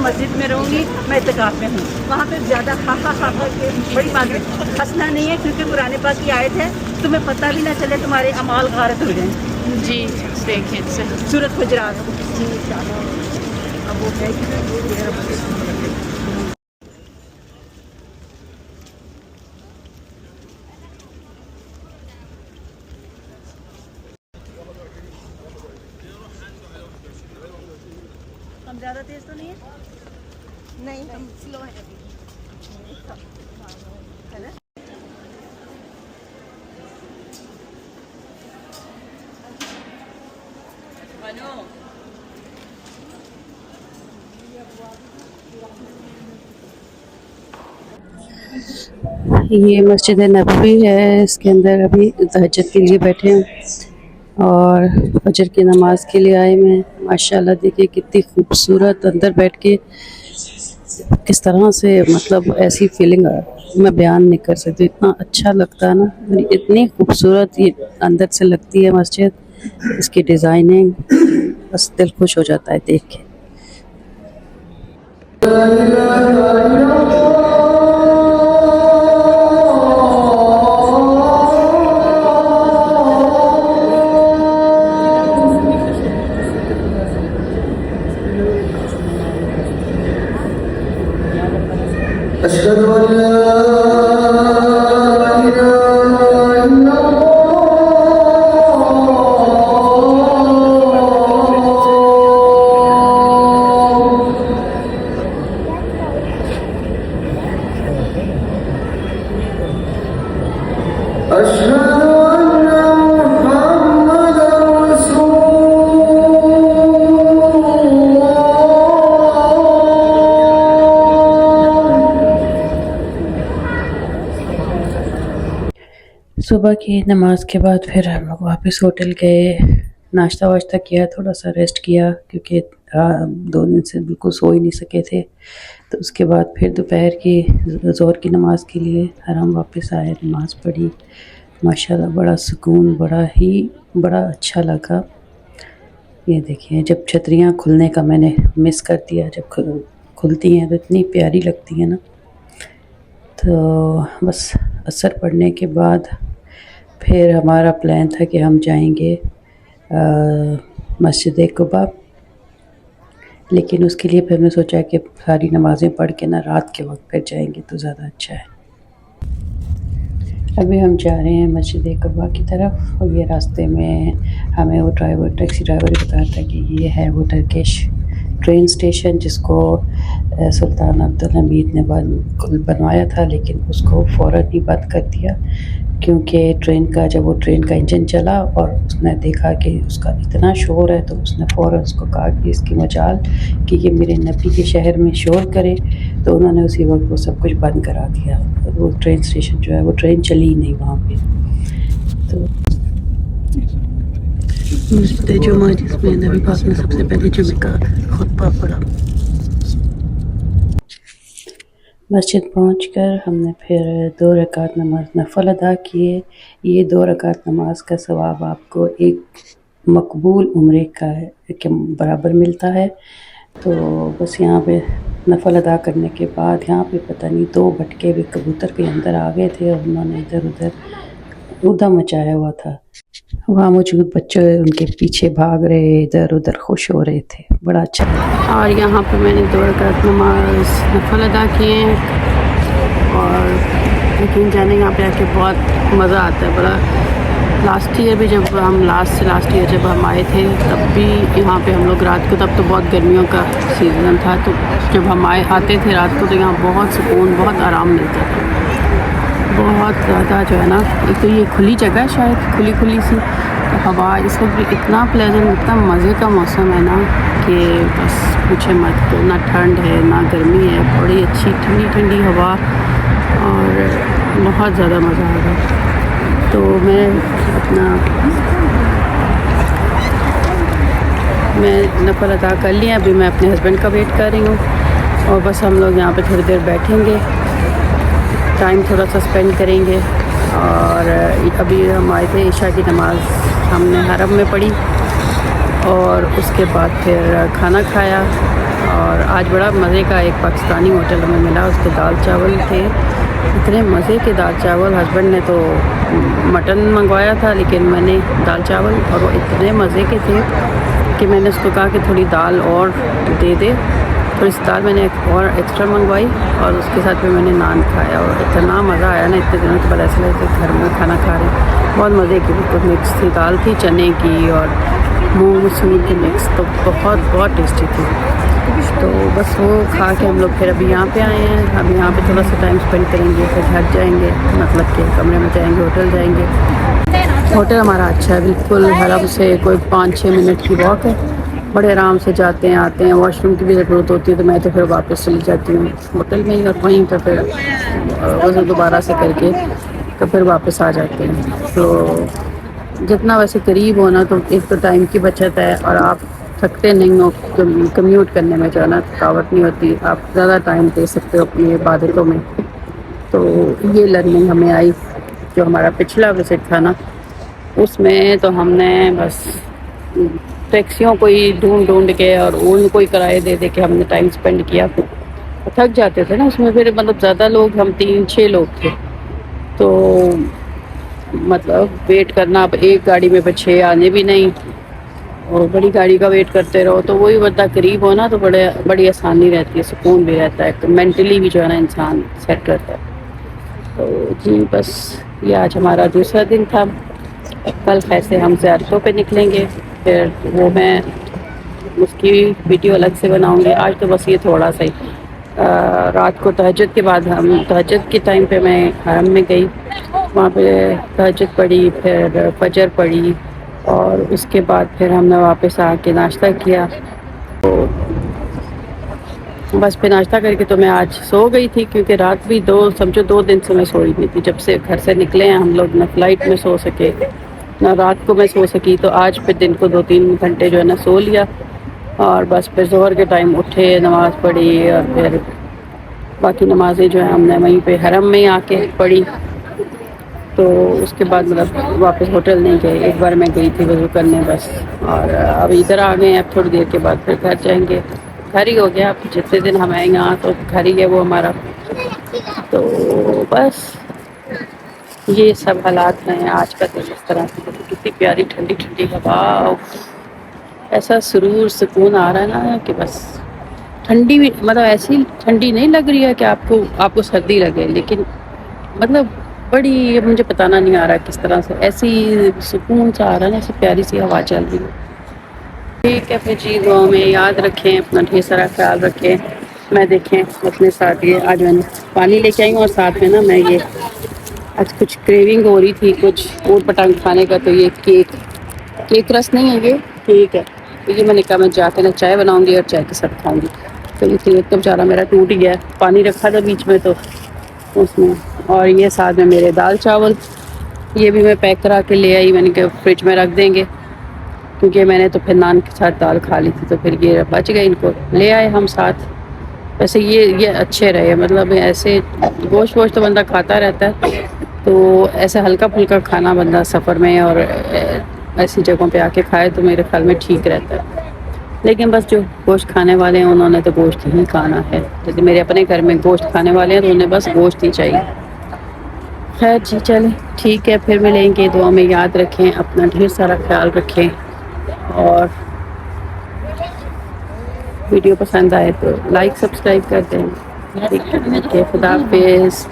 مسجد میں رہوں گی، میں اعتکاف میں ہوں. وہاں پہ زیادہ ہا کے بڑی بات ہے، ہنسنا نہیں ہے کیونکہ قرآن پاک کی آیت ہے تمہیں پتہ بھی نہ چلے تمہارے اعمال غارت ہو جائیں. جی دیکھیں سے سورۃ حجرات. جی اب وہ ہے کہ ہم زیادہ تیز تو نہیں ہے؟ نہیں ہم سلو ہیں ابھی. ہے نا؟ یہ مسجد نبوی ہے، اس کے اندر ابھی تہجد کے لیے بیٹھے ہیں اور فجر کی نماز کے لیے آئے ہیں. ماشاءاللہ دیکھیے کتنی خوبصورت، اندر بیٹھ کے کس طرح سے مطلب ایسی فیلنگ میں بیان نہیں کر سکتی، اتنا اچھا لگتا ہے نا، اتنی خوبصورت یہ اندر سے لگتی ہے مسجد، اس کی ڈیزائننگ بس دل خوش ہو جاتا ہے دیکھ کے. أشهد أن لا إله إلا الله أشهد صبح کی نماز کے بعد پھر ہم لوگ واپس ہوٹل گئے، ناشتہ واشتہ کیا، تھوڑا سا ریسٹ کیا کیونکہ 2 دن سے بالکل سو ہی نہیں سکے تھے. تو اس کے بعد پھر دوپہر کی ظہر کی نماز کے لیے حرم واپس آئے، نماز پڑھی. ماشاءاللہ بڑا سکون، بڑا اچھا لگا. یہ دیکھیں جب چھتریاں کھلنے کا میں نے مس کر دیا، جب کھلتی ہیں تو اتنی پیاری لگتی ہیں نا. تو بس عصر پڑھنے کے بعد پھر ہمارا پلان تھا کہ ہم جائیں گے مسجد قباء، لیکن اس کے لیے پھر ہم نے سوچا کہ ساری نمازیں پڑھ کے نا رات کے وقت پھر جائیں گے تو زیادہ اچھا ہے. ابھی ہم جا رہے ہیں مسجد قباء کی طرف اور یہ راستے میں ہمیں وہ ٹیکسی ڈرائیور بتایا تھا کہ یہ ہے وہ ٹرکش ٹرین اسٹیشن جس کو سلطان عبدالحمید نے بنوایا تھا، لیکن اس کو فوراً ہی بند کر دیا کیونکہ جب وہ ٹرین کا انجن چلا اور اس نے دیکھا کہ اس کا اتنا شور ہے تو اس نے فوراً اس کو کہا کہ اس کی مجال کہ یہ میرے نبی کے شہر میں شور کرے، تو انہوں نے اسی وقت وہ سب کچھ بند کرا دیا. وہ ٹرین اسٹیشن جو ہے وہ ٹرین چلی ہی نہیں وہاں پہ. تو مسجد جمعہ جس میں نبی پاک نے سب سے پہلے جمعہ کا خطبہ پڑھا. مسجد پہنچ کر ہم نے پھر 2 رکعت نماز نفل ادا کیے. یہ 2 رکعت نماز کا ثواب آپ کو ایک مقبول عمرے کا کے برابر ملتا ہے. تو بس یہاں پہ نفل ادا کرنے کے بعد یہاں پہ پتہ نہیں 2 بھٹکے ہوئے کبوتر بھی اندر آ گئے تھے اور انہوں نے ادھر ادھر ادھم مچایا ہوا تھا. وہاں موجود بچے ان کے پیچھے بھاگ رہے، ادھر ادھر خوش ہو رہے تھے، بڑا اچھا لگا. اور یہاں پہ میں نے 2 رکعت نماز نفل ادا کیے ہیں اور یقین جانے یہاں پہ آ کے بہت مزہ آتا ہے. بڑا لاسٹ ایئر بھی جب ہم لاسٹ ایئر جب ہم آئے تھے تب بھی یہاں پہ ہم لوگ رات کو، تب تو بہت گرمیوں کا سیزن تھا، تو جب ہم آتے تھے رات کو تو یہاں بہت سکون، بہت آرام ملتا تھا. بہت زیادہ جو ہے نا، ایک تو یہ کھلی جگہ شاید کھلی سی ہوا، اس وقت بھی اتنا پلیزنٹ، اتنا مزے کا موسم ہے نا کہ بس پوچھے مت. نہ ٹھنڈ ہے نہ گرمی ہے، بڑی اچھی ٹھنڈی ہوا اور بہت زیادہ مزہ آ رہا. تو میں نفل ادا کر لیا. ابھی میں اپنے ہسبینڈ کا ویٹ کر رہی ہوں اور بس ہم لوگ یہاں پہ تھوڑی دیر بیٹھیں گے، ٹائم تھوڑا سا اسپینڈ کریں گے. اور ابھی ہم آئے تھے، عشاء کی نماز ہم نے حرم میں پڑھی اور اس کے بعد پھر کھانا کھایا اور آج بڑا مزے کا ایک پاکستانی ہوٹل ہمیں ملا، اس کے دال چاول تھے، اتنے مزے کے دال چاول. ہسبینڈ نے تو مٹن منگوایا تھا لیکن میں نے دال چاول، اور وہ اتنے مزے کے تھے کہ میں نے اس کو کہا کہ تھوڑی دال اور دے دے. تھوڑی سی دال میں نے اور ایکسٹرا منگوائی اور اس کے ساتھ پھر میں نے نان کھایا، اور اتنا مزہ آیا نا اتنے دنوں کے بعد ایسا لگتا ہے گھر میں کھانا کھا رہے ہیں. بہت مزے کی بالکل مکس تھی، دال تھی چنے کی اور مونگ مسور کی مکس، تو بہت ٹیسٹی تھی. تو بس وہ کھا کے ہم لوگ پھر ابھی یہاں پہ آئے ہیں. اب یہاں پہ تھوڑا سا ٹائم اسپینڈ کریں گے، پھر گھر جائیں گے، مطلب کہ کمرے میں جائیں گے، ہوٹل جائیں گے. ہوٹل ہمارا اچھا ہے، بالکل حرم سے کوئی 5-6 منٹ کی واک ہے. بڑے آرام سے جاتے ہیں آتے ہیں. واش روم کی بھی ضرورت ہوتی ہے تو میں تو پھر واپس چلی جاتی ہوں ہوٹل میں ہی، اور وہیں پہ پھر وضو دوبارہ سے کر کے تو پھر واپس آ جاتے ہیں. تو جتنا ویسے قریب ہونا تو ایک تو ٹائم کی بچت ہے، اور آپ تھکتے نہیں ہو. کمیوٹ کرنے میں جو ہے نا تھکاوٹ نہیں ہوتی، آپ زیادہ ٹائم دے سکتے ہو اپنی عبادتوں میں. تو یہ لرننگ ہمیں آئی. جو ہمارا پچھلا وزٹ تھا نا اس میں تو ہم نے بس ٹیکسیوں کو ہی ڈھونڈ کے اور ان کو ہی کرائے دے کے ہم نے ٹائم اسپینڈ کیا. تھک جاتے تھے نا اس میں، پھر مطلب زیادہ لوگ، ہم 3-6 لوگ تھے تو مطلب ویٹ کرنا. اب ایک گاڑی میں 6 آنے بھی نہیں، اور بڑی گاڑی کا ویٹ کرتے رہو. تو وہی بندہ قریب ہونا تو بڑی آسانی رہتی ہے، سکون بھی رہتا ہے، مینٹلی بھی جو ہے نا انسان سیٹ رہتا ہے. تو جی بس یہ آج ہمارا دوسرا دن تھا. کل ایسے ہم زیارتوں پہ نکلیں گے، پھر وہ میں اس کی ویڈیو الگ سے بناؤں گی. آج تو بس یہ تھوڑا سا ہی رات کو تہجد کے بعد ہم تہجد کے ٹائم پہ میں حرم میں گئی، وہاں پہ تہجد پڑھی، پھر فجر پڑھی، اور اس کے بعد پھر ہم نے واپس آ کے ناشتہ کیا. تو بس پھر ناشتہ کر کے تو میں آج سو گئی تھی، کیونکہ رات بھی 2 دن سے میں سوئی نہیں تھی. جب سے گھر سے نکلے ہیں ہم لوگ، نہ فلائٹ میں سو سکے نہ رات کو میں سو سکی. تو آج پھر دن کو 2-3 گھنٹے جو ہے نا سو لیا، اور بس پھر ظہر کے ٹائم اٹھے، نماز پڑھی، اور پھر باقی نمازیں جو ہیں ہم نے وہیں پہ حرم میں ہی آ کے پڑھی. تو اس کے بعد مطلب واپس ہوٹل نہیں گئے. ایک بار میں گئی تھی وضو کرنے بس، اور اب ادھر آ گئے ہیں. اب تھوڑی دیر کے بعد پھر گھر جائیں گے. گھر ہی ہو گیا، اب جتنے دن ہم آئیں یہاں تو گھر ہی ہے وہ ہمارا. تو بس یہ سب حالات ہیں آج کا دن. اس طرح سے کتنی پیاری ٹھنڈی ٹھنڈی ہوا، ایسا سرور سکون آ رہا ہے نا کہ بس. ٹھنڈی بھی مطلب ایسی ٹھنڈی نہیں لگ رہی ہے کہ آپ کو سردی لگے، لیکن مطلب بڑی، مجھے بتانا نہیں آ رہا کس طرح سے ایسی سکون سا آ رہا ہے نا، ایسی پیاری سی ہوا چل رہی ہے. ٹھیک ہے پھر جی، دعاؤں میں یاد رکھیں، اپنا ڈھیر سارا خیال رکھیں. میں دیکھیں اپنے ساتھ یہ آج میں نے پانی لے کے آئی ہوں، اور ساتھ میں نا میں یہ آج کچھ کریونگ ہو رہی تھی کچھ اوٹ پٹانگ کھانے کا. تو یہ کیک رس نہیں ہے، یہ ٹھیک ہے. تو یہ میں نے کہا میں جا کے نا چائے بناؤں گی اور چائے کے ساتھ کھاؤں گی. تو یہ کیک تو بیچارہ میرا ٹوٹ ہی گیا، پانی رکھا تھا بیچ میں تو اس میں. اور یہ ساتھ میں میرے دال چاول، یہ بھی میں پیک کرا کے لے آئی. میں نے کہا فریج میں رکھ دیں گے، کیونکہ میں نے تو پھر نان کے ساتھ دال کھا لی تھی، تو پھر یہ بچ گئے، ان کو لے آئے ہم ساتھ. ویسے یہ اچھے رہے، مطلب ایسے گوشت تو بندہ کھاتا رہتا ہے، تو ایسا ہلکا پھلکا کھانا بندہ سفر میں اور ایسی جگہوں پہ آ کے کھائے تو میرے خیال میں ٹھیک رہتا ہے. لیکن بس جو گوشت کھانے والے ہیں انہوں نے تو گوشت ہی کھانا ہے. جیسے میرے اپنے گھر میں گوشت کھانے والے ہیں تو انہیں بس گوشت ہی چاہیے. خیر جی چلیں ٹھیک ہے، پھر ملیں گے. دعا میں یاد رکھیں، اپنا ڈھیر سارا خیال رکھیں، اور ویڈیو پسند آئے تو لائک سبسکرائب کر دیں. ٹھیک ہے، خدا حافظ.